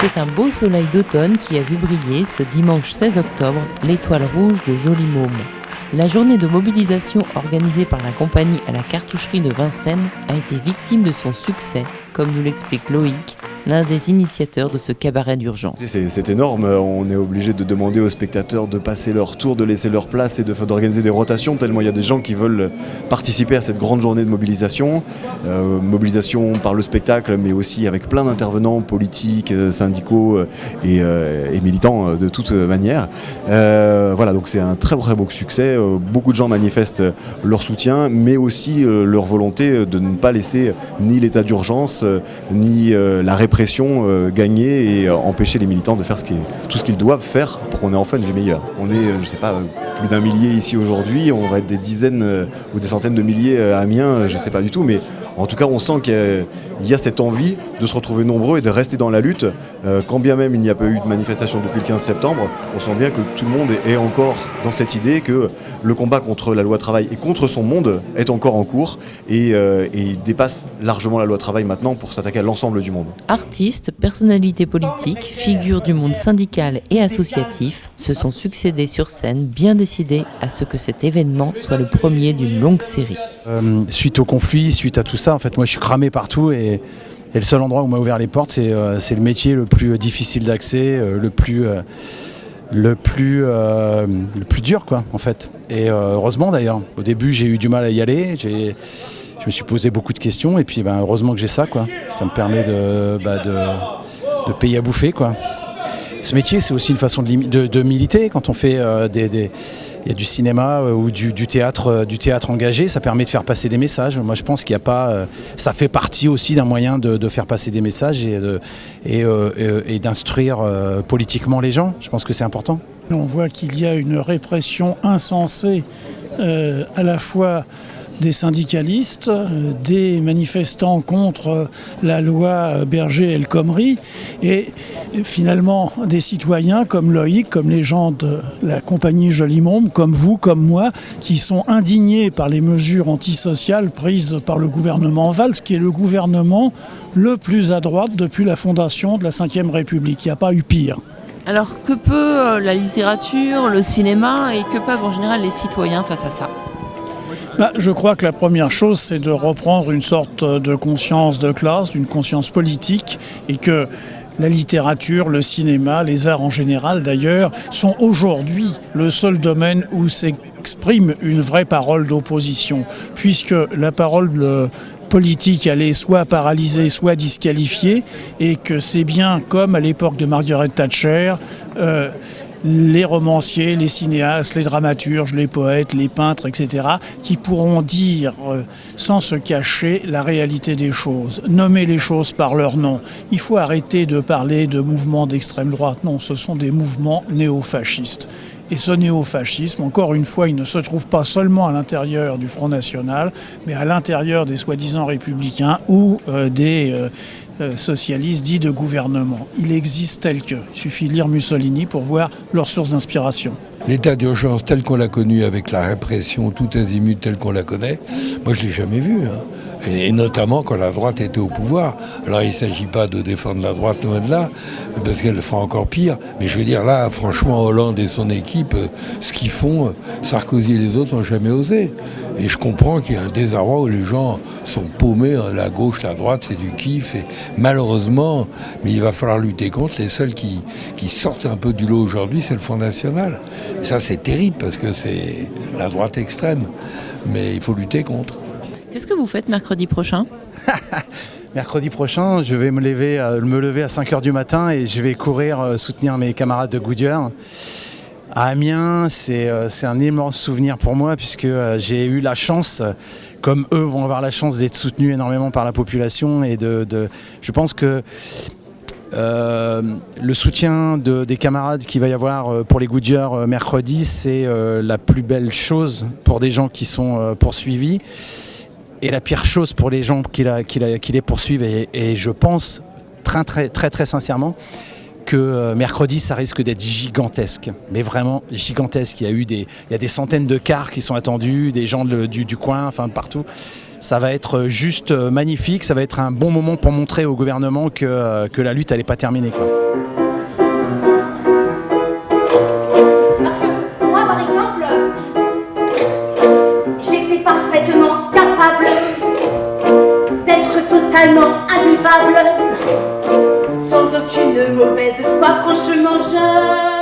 C'est un beau soleil d'automne qui a vu briller ce dimanche 16 octobre l'étoile rouge de Joli Môme. La journée de mobilisation organisée par la compagnie à la cartoucherie de Vincennes a été victime de son succès, comme nous l'explique Loïc, l'un des initiateurs de ce cabaret d'urgence. C'est énorme, on est obligé de demander aux spectateurs de passer leur tour, de laisser leur place et d'organiser des rotations, tellement il y a des gens qui veulent participer à cette grande journée de mobilisation. Mobilisation par le spectacle, mais aussi avec plein d'intervenants politiques, syndicaux et militants de toute manière. Voilà, donc c'est un très très beau succès. Beaucoup de gens manifestent leur soutien, mais aussi leur volonté de ne pas laisser ni l'état d'urgence, ni la répression gagner et empêcher les militants de faire tout ce qu'ils doivent faire pour qu'on ait enfin une vie meilleure. On est, je sais pas, plus d'un millier ici aujourd'hui, on va être des dizaines ou des centaines de milliers à Amiens, je sais pas du tout, mais en tout cas on sent qu'il y a cette envie de se retrouver nombreux et de rester dans la lutte. Quand bien même il n'y a pas eu de manifestation depuis le 15 septembre, on sent bien que tout le monde est encore dans cette idée que le combat contre la loi travail et contre son monde est encore en cours et il dépasse largement la loi travail maintenant pour s'attaquer à l'ensemble du monde. Artistes, personnalités politiques, figures du monde syndical et associatif se sont succédés sur scène, bien décidés à ce que cet événement soit le premier d'une longue série. Suite au conflit, suite à tout ça, en fait, moi je suis cramé partout et le seul endroit où on m'a ouvert les portes, c'est le métier le plus difficile d'accès, le plus dur, quoi, en fait. Et heureusement d'ailleurs. Au début, j'ai eu du mal à y aller. Je me suis posé beaucoup de questions et puis heureusement que j'ai ça, quoi. Ça me permet de payer à bouffer, quoi. Ce métier, c'est aussi une façon de militer. Quand on fait il y a du cinéma ou du théâtre engagé, ça permet de faire passer des messages. Moi, je pense qu'il y a pas, ça fait partie aussi d'un moyen de faire passer des messages et d'instruire politiquement les gens. Je pense que c'est important. On voit qu'il y a une répression insensée à la fois des syndicalistes, des manifestants contre la loi Berger-El Khomri et finalement des citoyens comme Loïc, comme les gens de la compagnie Joli Môme, comme vous, comme moi, qui sont indignés par les mesures antisociales prises par le gouvernement Valls, qui est le gouvernement le plus à droite depuis la fondation de la Ve République. Il n'y a pas eu pire. Alors que peut la littérature, le cinéma et que peuvent en général les citoyens face à ça ? Je crois que la première chose, c'est de reprendre une sorte de conscience de classe, d'une conscience politique, et que la littérature, le cinéma, les arts en général d'ailleurs, sont aujourd'hui le seul domaine où s'exprime une vraie parole d'opposition, puisque la parole politique, elle est soit paralysée, soit disqualifiée, et que c'est bien comme à l'époque de Margaret Thatcher, les romanciers, les cinéastes, les dramaturges, les poètes, les peintres, etc., qui pourront dire, sans se cacher, la réalité des choses, nommer les choses par leur nom. Il faut arrêter de parler de mouvements d'extrême droite. Non, ce sont des mouvements néofascistes. Et ce néofascisme, encore une fois, il ne se trouve pas seulement à l'intérieur du Front National, mais à l'intérieur des soi-disant républicains ou des socialistes dits de gouvernement. Il existe tel que. Il suffit de lire Mussolini pour voir leur source d'inspiration. L'état d'urgence tel qu'on l'a connu avec la répression tout azimut tel qu'on la connaît, moi je ne l'ai jamais vu. Et notamment quand la droite était au pouvoir. Alors il ne s'agit pas de défendre la droite loin de là, parce qu'elle fera encore pire. Mais je veux dire là, franchement, Hollande et son équipe, ce qu'ils font, Sarkozy et les autres n'ont jamais osé. Et je comprends qu'il y a un désarroi où les gens sont paumés, la gauche, la droite, c'est du kiff. Et malheureusement, mais il va falloir lutter contre. Les seuls qui sortent un peu du lot aujourd'hui, c'est le Front National. Et ça, c'est terrible parce que c'est la droite extrême. Mais il faut lutter contre. Qu'est-ce que vous faites mercredi prochain ? Mercredi prochain, je vais me lever à 5h du matin et je vais courir soutenir mes camarades de Goodyear. À Amiens, c'est un immense souvenir pour moi puisque j'ai eu la chance, comme eux vont avoir la chance d'être soutenus énormément par la population et je pense que le soutien des camarades qu'il va y avoir pour les Goodyear mercredi, c'est la plus belle chose pour des gens qui sont poursuivis. Et la pire chose pour les gens qui les poursuivent, et je pense très, très, très, très sincèrement que mercredi, ça risque d'être gigantesque. Mais vraiment gigantesque. Il y a des centaines de cars qui sont attendus, des gens du coin, enfin de partout. ça va être juste magnifique, ça va être un bon moment pour montrer au gouvernement que la lutte elle n'est pas terminée, quoi. Parce que moi, par exemple, j'étais parfaitement capable d'être totalement invivable, sans aucune mauvaise foi, franchement, je